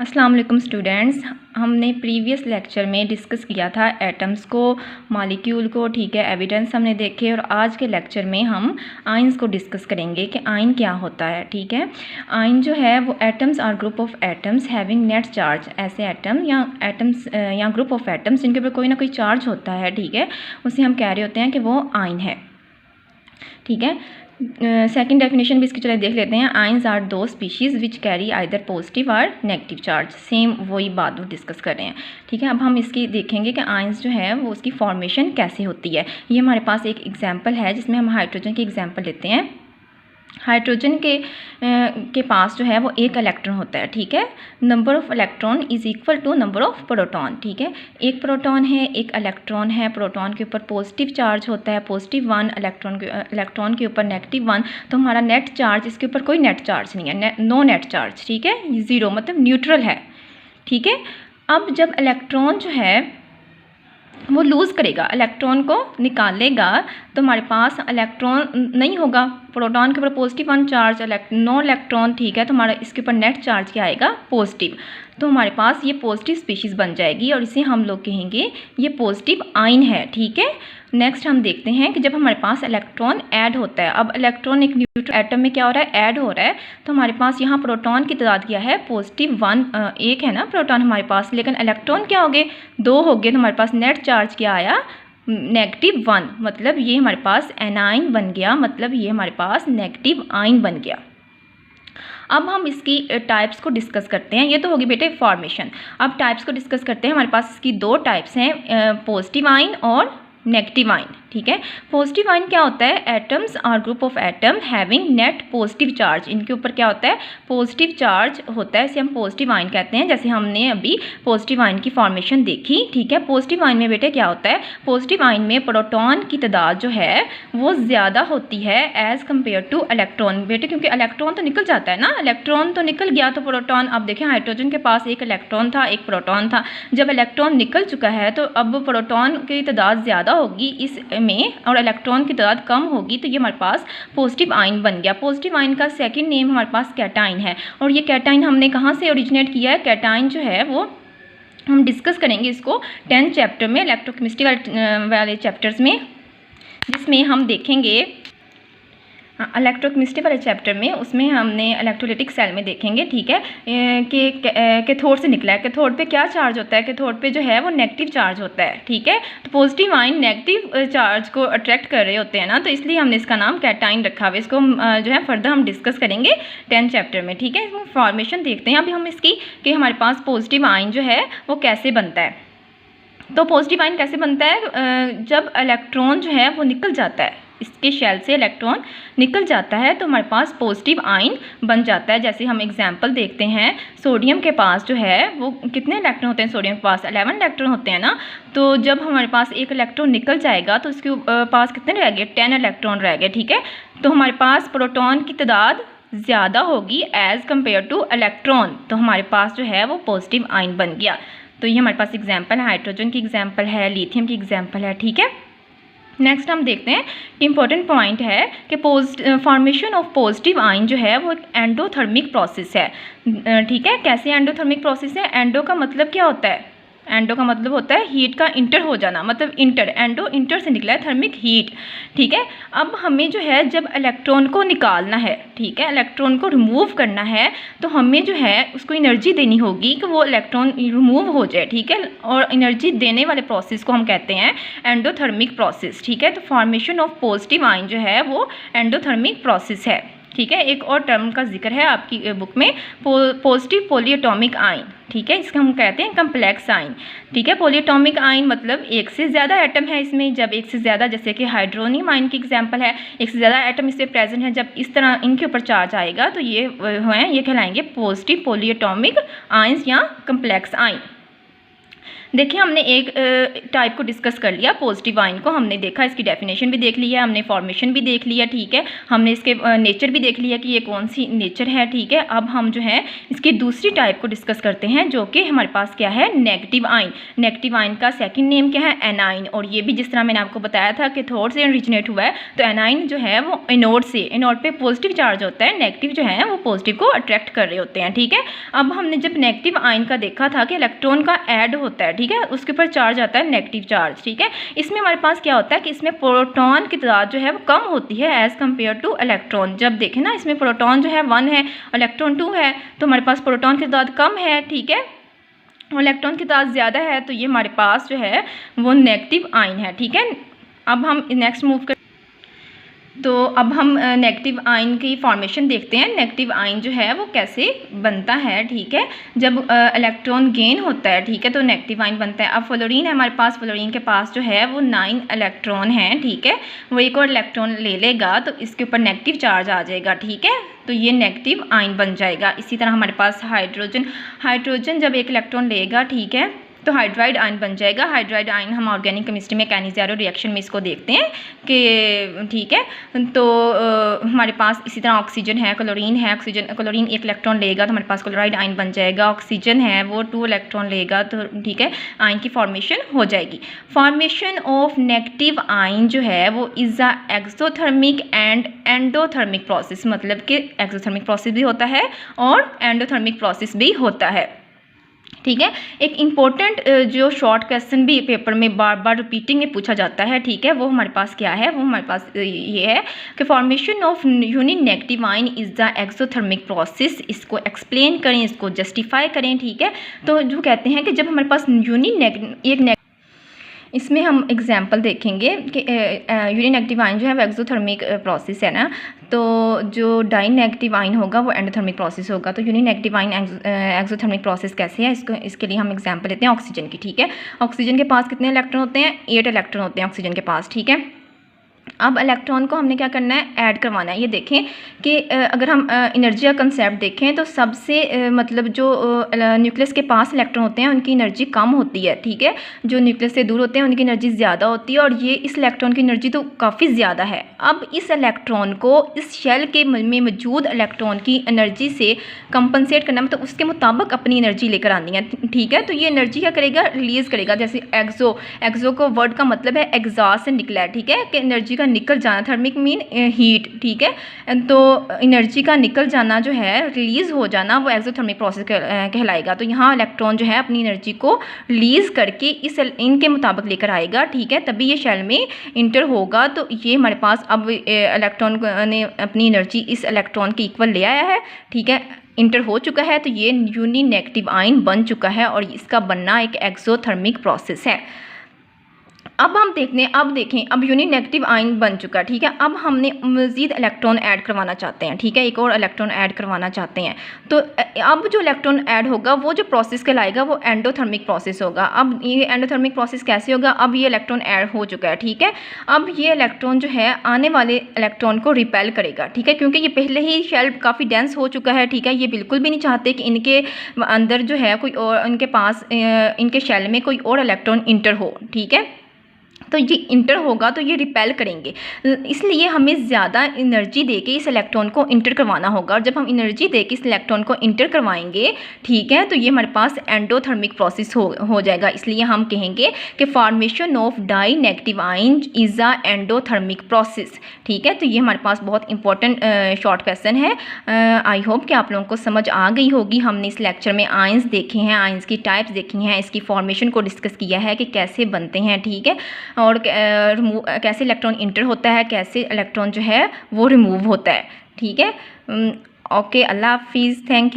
अस्सलाम वालेकुम स्टूडेंट्स। हमने प्रीवियस लेक्चर में डिस्कस किया था एटम्स को, मॉलिक्यूल को, ठीक है, एविडेंस हमने देखे। और आज के लेक्चर में हम आयंस को डिस्कस करेंगे कि आयन क्या होता है। ठीक है, आयन जो है वो एटम्स और group of atoms having net charge, ऐसे एटम या एटम्स या ग्रुप ऑफ एटम्स जिनके ऊपर कोई ना कोई चार्ज होता है, ठीक है, उसे हम कह रहे होते हैं कि वो आयन है। ठीक है, सेकंड डेफिनेशन भी इसकी चलिए देख लेते हैं। आयंस आर दो species which carry either positive और नेगेटिव चार्ज। सेम वही बात वो डिस्कस कर रहे हैं। ठीक है, अब हम इसकी देखेंगे कि आयंस जो है वो उसकी फॉर्मेशन कैसे होती है। ये हमारे पास एक एग्जांपल है जिसमें हम हाइड्रोजन की एग्जांपल लेते हैं। हाइड्रोजन के पास जो है वो एक इलेक्ट्रॉन होता है। ठीक है, number of electron is equal to number of proton. ठीक है, एक प्रोटॉन है, एक इलेक्ट्रॉन है। प्रोटॉन के ऊपर पॉजिटिव चार्ज होता है, +1, इलेक्ट्रॉन के ऊपर -1। तो हमारा नेट चार्ज, इसके ऊपर कोई नेट चार्ज नहीं है, नो नेट चार्ज। ठीक है, 0 मतलब न्यूट्रल है। ठीक है, अब जब इलेक्ट्रॉन जो है वो लूज़ करेगा, इलेक्ट्रॉन को निकालेगा, तो हमारे पास इलेक्ट्रॉन नहीं होगा। प्रोटॉन के ऊपर +1 चार्ज, नो इलेक्ट्रॉन। ठीक है, तो हमारा इसके ऊपर नेट चार्ज क्या आएगा? पॉजिटिव। तो हमारे पास ये पॉजिटिव स्पीशीज़ बन जाएगी और इसे हम लोग कहेंगे ये पॉजिटिव आयन है। ठीक है, नेक्स्ट हम देखते हैं कि जब हमारे पास इलेक्ट्रॉन ऐड होता है, अब इलेक्ट्रॉन एक न्यूट्रल एटम में क्या हो रहा है? ऐड हो रहा है। तो हमारे पास यहाँ प्रोटॉन की तादाद क्या है? +1, एक है ना प्रोटॉन हमारे पास, लेकिन इलेक्ट्रॉन क्या हो गए? 2 हो गए। तो हमारे पास नेट चार्ज क्या आया? -1। मतलब ये हमारे पास एनाइन बन गया, मतलब ये हमारे पास नेगेटिव आयन बन गया। अब हम इसकी टाइप्स को डिस्कस करते हैं। ये तो होगी बेटे फॉर्मेशन। अब टाइप्स को डिस्कस करते हैं। हमारे पास इसकी 2 टाइप्स हैं, पॉजिटिव आयन और नेगेटिव आयन। ठीक है, पॉजिटिव आयन क्या होता है? एटम्स और group of atom having net positive charge. इनके ऊपर क्या होता है? पॉजिटिव चार्ज होता है, इसे हम पॉजिटिव आयन कहते हैं। जैसे हमने अभी पॉजिटिव आयन की फॉर्मेशन देखी। ठीक है, पॉजिटिव आयन में बेटे क्या होता है? पॉजिटिव आयन में प्रोटॉन की तादाद जो है वो ज़्यादा होती है एज़ कम्पेयर टू इलेक्ट्रॉन। बेटे क्योंकि इलेक्ट्रॉन तो निकल जाता है ना, इलेक्ट्रॉन तो निकल गया, तो प्रोटॉन, अब देखें हाइड्रोजन के पास एक इलेक्ट्रॉन था, एक प्रोटॉन था। जब इलेक्ट्रॉन निकल चुका है तो अब प्रोटॉन की तादाद ज़्यादा होगी इस में और इलेक्ट्रॉन की तादाद कम होगी, तो ये हमारे पास पॉजिटिव आयन बन गया। पॉजिटिव आयन का सेकंड नेम हमारे पास कैटाइन है। और ये कैटाइन हमने कहाँ से ओरिजिनेट किया है? कैटाइन जो है वो हम डिस्कस करेंगे इसको 10th चैप्टर में, इलेक्ट्रोकेमिस्ट्री वाले चैप्टर्स में, जिसमें हम देखेंगे इलेक्ट्रोकेमिस्ट्री वाले चैप्टर में, उसमें हमने इलेक्ट्रोलाइटिक सेल में देखेंगे। ठीक है, कि कैथोड से निकला है। कैथोड पे क्या चार्ज होता है? कैथोड पे जो है वो नेगेटिव चार्ज होता है। ठीक है, तो पॉजिटिव आयन नेगेटिव चार्ज को अट्रैक्ट कर रहे होते हैं ना, तो इसलिए हमने इसका नाम कैटाइन रखा हुआ है। इसको जो है फर्दर हम डिस्कस करेंगे 10th चैप्टर में। ठीक है, इसमें फॉर्मेशन देखते हैं अभी हम इसकी, कि हमारे पास पॉजिटिव आयन जो है वो कैसे बनता है। तो पॉजिटिव आयन कैसे बनता है? जब इलेक्ट्रॉन जो है वो निकल जाता है, इसके शेल से इलेक्ट्रॉन निकल जाता है, तो हमारे पास पॉजिटिव आयन बन जाता है। जैसे हम एग्जांपल देखते हैं, सोडियम के पास जो है वो कितने इलेक्ट्रॉन होते हैं? सोडियम के पास 11 इलेक्ट्रॉन होते हैं ना। तो जब हमारे पास एक इलेक्ट्रॉन निकल जाएगा तो उसके पास कितने रह गए? 10 इलेक्ट्रॉन रह गए। ठीक है, तो हमारे पास प्रोटॉन की तादाद ज़्यादा होगी एज़ कम्पेयर टू इलेक्ट्रॉन, तो हमारे पास जो है वो पॉजिटिव आयन बन गया। तो ये हमारे पास एग्जाम्पल है, हाइड्रोजन की एग्जाम्पल है, लिथियम की एग्जाम्पल है। ठीक है, नेक्स्ट हम देखते हैं, इंपॉर्टेंट पॉइंट है कि फॉर्मेशन ऑफ पॉजिटिव आयन जो है वो एक एंडोथर्मिक प्रोसेस है। ठीक है, कैसे एंडोथर्मिक प्रोसेस है? एंडो का मतलब क्या होता है? एंडो का मतलब होता है हीट का इंटर हो जाना, मतलब इंटर, एंडो इंटर से निकला है, थर्मिक हीट। ठीक है, अब हमें जो है जब इलेक्ट्रॉन को निकालना है, ठीक है, इलेक्ट्रॉन को रिमूव करना है, तो हमें जो है उसको एनर्जी देनी होगी कि वो इलेक्ट्रॉन रिमूव हो जाए। ठीक है, और एनर्जी देने वाले प्रोसेस को हम कहते हैं एंडोथर्मिक प्रोसेस। ठीक है, तो फॉर्मेशन ऑफ पॉजिटिव आयन जो है वो एंडोथर्मिक प्रोसेस है। ठीक है, एक और टर्म का जिक्र है आपकी बुक में, पॉजिटिव पॉलीएटॉमिक आयन। ठीक है, इसका हम कहते हैं कम्प्लेक्स आयन। ठीक है, पॉलीएटॉमिक आयन मतलब एक से ज़्यादा एटम है इसमें। जब एक से ज़्यादा, जैसे कि हाइड्रोनियम आयन की एग्जांपल है, एक से ज़्यादा एटम इसमें प्रेजेंट है, जब इस तरह इनके ऊपर चार्ज आएगा तो ये हैं, ये कहलाएंगे पॉजिटिव पॉलीएटॉमिक आयन्स या कम्प्लेक्स आयन। देखिए हमने एक टाइप को डिस्कस कर लिया, पॉजिटिव आयन को हमने देखा, इसकी डेफिनेशन भी देख लिया, हमने फॉर्मेशन भी देख लिया, ठीक है, हमने इसके नेचर भी देख लिया कि ये कौन सी नेचर है, ठीक है। अब हम जो है इसकी दूसरी टाइप को डिस्कस करते हैं, जो कि हमारे पास क्या है, नेगेटिव आयन। नेगेटिव आयन का सेकंड नेम क्या है, एनाइन। और ये भी जिस तरह मैंने आपको बताया था कि थॉट से ओरिजिनेट हुआ है, तो एनाइन जो है वो एनोड से, एनोड पे पॉजिटिव चार्ज होता है, नेगेटिव जो है वो पॉजिटिव को अट्रैक्ट कर रहे होते हैं, ठीक है। अब हमने जब नेगेटिव आयन का देखा था कि इलेक्ट्रॉन का ऐड होता है, ठीक है, उसके ऊपर चार्ज आता है नेगेटिव चार्ज, ठीक है। इसमें हमारे पास क्या होता है कि इसमें प्रोटॉन की तादाद जो है वो कम होती है एज़ कम्पेयर टू इलेक्ट्रॉन। जब देखें ना, इसमें प्रोटॉन जो है 1 है, इलेक्ट्रॉन 2 है, तो हमारे पास प्रोटॉन की तादाद कम है, ठीक है, और इलेक्ट्रॉन की तादाद ज़्यादा है, तो ये हमारे पास जो है वो नेगेटिव आयन है, ठीक है। अब हम नेक्स्ट मूव कर, तो अब हम नेगेटिव आयन की फॉर्मेशन देखते हैं। नेगेटिव आयन जो है वो कैसे बनता है, ठीक है। जब इलेक्ट्रॉन गेन होता है, ठीक है, तो नेगेटिव आयन बनता है। अब फ्लोरीन है हमारे पास, फ्लोरीन के पास जो है वो 9 इलेक्ट्रॉन हैं, ठीक है, वो एक और इलेक्ट्रॉन ले लेगा तो इसके ऊपर नेगेटिव चार्ज आ जाएगा, ठीक है, तो ये नेगेटिव आयन बन जाएगा। इसी तरह हमारे पास हाइड्रोजन जब एक इलेक्ट्रॉन लेगा, ठीक है, तो हाइड्राइड आयन बन जाएगा। हाइड्राइड आयन हम ऑर्गेनिक केमिस्ट्री में कैनिज़ारो रिएक्शन में इसको देखते हैं कि, ठीक है, तो हमारे पास इसी तरह ऑक्सीजन है, क्लोरीन है, क्लोरीन एक इलेक्ट्रॉन लेगा तो हमारे पास क्लोराइड आयन बन जाएगा। ऑक्सीजन है वो 2 इलेक्ट्रॉन लेगा तो, ठीक है, आयन की फॉर्मेशन हो जाएगी। फॉर्मेशन ऑफ नेगेटिव आयन जो है वो is a exothermic and endothermic process, मतलब कि एक्सोथर्मिक प्रोसेस भी होता है और एंडोथर्मिक प्रोसेस भी होता है, ठीक है। एक इम्पोर्टेंट जो शॉर्ट क्वेश्चन भी पेपर में बार बार रिपीटिंग में पूछा जाता है, ठीक है, वो हमारे पास क्या है, वो हमारे पास ये है कि formation of unique negative ion is the exothermic process. इसको एक्सप्लेन करें, इसको जस्टिफाई करें, ठीक है। तो जो कहते हैं कि जब हमारे पास यूनिक इसमें हम एग्जांपल देखेंगे कि यूनिक नेगेटिव आयन जो है वो एक्सोथर्मिक प्रोसेस है ना, तो जो डाई नेगेटिव आयन होगा वो एंडोथर्मिक प्रोसेस होगा। तो unique negative ion exothermic process कैसे है, इसके लिए हम एग्जांपल लेते हैं ऑक्सीजन की, ठीक है। ऑक्सीजन के पास कितने इलेक्ट्रॉन होते हैं, 8 इलेक्ट्रॉन होते हैं ऑक्सीजन के पास, ठीक है। अब इलेक्ट्रॉन को हमने क्या करना है, ऐड करवाना है। ये देखें कि अगर हम एनर्जी का कंसेप्ट देखें तो सबसे मतलब जो न्यूक्लियस के पास इलेक्ट्रॉन होते हैं उनकी एनर्जी कम होती है, ठीक है, जो न्यूक्लियस से दूर होते हैं उनकी एनर्जी ज़्यादा होती है, और ये इस इलेक्ट्रॉन की एनर्जी तो काफ़ी ज़्यादा है। अब इस इलेक्ट्रॉन को इस शेल के में मौजूद इलेक्ट्रॉन की एनर्जी से कंपनसेट करना, मतलब उसके मुताबिक अपनी एनर्जी लेकर आनी है, ठीक है। तो ये एनर्जी क्या करेगा, रिलीज़ करेगा। जैसे एक्सो को वर्ड का मतलब है एग्जॉस्ट से निकला है, ठीक है, कि एनर्जी का निकल जाना, थर्मिक मीन हीट, ठीक है, तो एनर्जी का निकल जाना जो है, रिलीज़ हो जाना, वो एक्सोथर्मिक प्रोसेस कहलाएगा। तो यहाँ इलेक्ट्रॉन जो है अपनी एनर्जी को रिलीज़ करके इनके मुताबिक लेकर आएगा, ठीक है, तभी ये शेल में इंटर होगा। तो ये हमारे पास अब इलेक्ट्रॉन ने अपनी एनर्जी इस इलेक्ट्रॉन के इक्वल ले आया है, ठीक है, इंटर हो चुका है, तो ये यूनिक नेगेटिव आयन बन चुका है और इसका बनना एक एक्सोथर्मिक प्रोसेस है। अब हम देखें अब यूनिक नेगेटिव आयन बन चुका है, ठीक है। अब हमने मज़ीद इलेक्ट्रॉन ऐड करवाना चाहते हैं, ठीक है, एक और इलेक्ट्रॉन ऐड करवाना चाहते हैं। तो अब जो इलेक्ट्रॉन ऐड होगा वो जो प्रोसेस कहलाएगा वो एंडोथर्मिक प्रोसेस होगा। अब ये एंडोथर्मिक प्रोसेस कैसे होगा, अब ये इलेक्ट्रॉन ऐड हो चुका है, ठीक है। अब ये इलेक्ट्रॉन जो है आने वाले इलेक्ट्रॉन को रिपेल करेगा, ठीक है, क्योंकि ये पहले ही शेल काफ़ी डेंस हो चुका है, ठीक है। ये बिल्कुल भी नहीं चाहते कि इनके अंदर जो है कोई और, इनके पास इनके शेल में कोई और इलेक्ट्रॉन इंटर हो, ठीक है। तो ये इंटर होगा तो ये रिपेल करेंगे, इसलिए हमें ज़्यादा एनर्जी देके इस इलेक्ट्रॉन को इंटर करवाना होगा। और जब हम एनर्जी देके इस इलेक्ट्रॉन को इंटर करवाएंगे, ठीक है, तो ये हमारे पास एंडोथर्मिक प्रोसेस हो जाएगा। इसलिए हम कहेंगे कि formation of die negative ion is a endothermic process, ठीक है। तो ये हमारे पास बहुत इंपॉर्टेंट शॉर्ट क्वेश्चन है। आई होप कि आप लोगों को समझ आ गई होगी। हमने इस लेक्चर में आयंस देखे हैं, आयंस की टाइप्स देखी हैं, इसकी फॉर्मेशन को डिस्कस किया है कि कैसे बनते हैं, ठीक है, और कैसे इलेक्ट्रॉन इंटर होता है, कैसे इलेक्ट्रॉन जो है वो रिमूव होता है, ठीक है। ओके, अल्लाह हाफिज़, थैंक यू।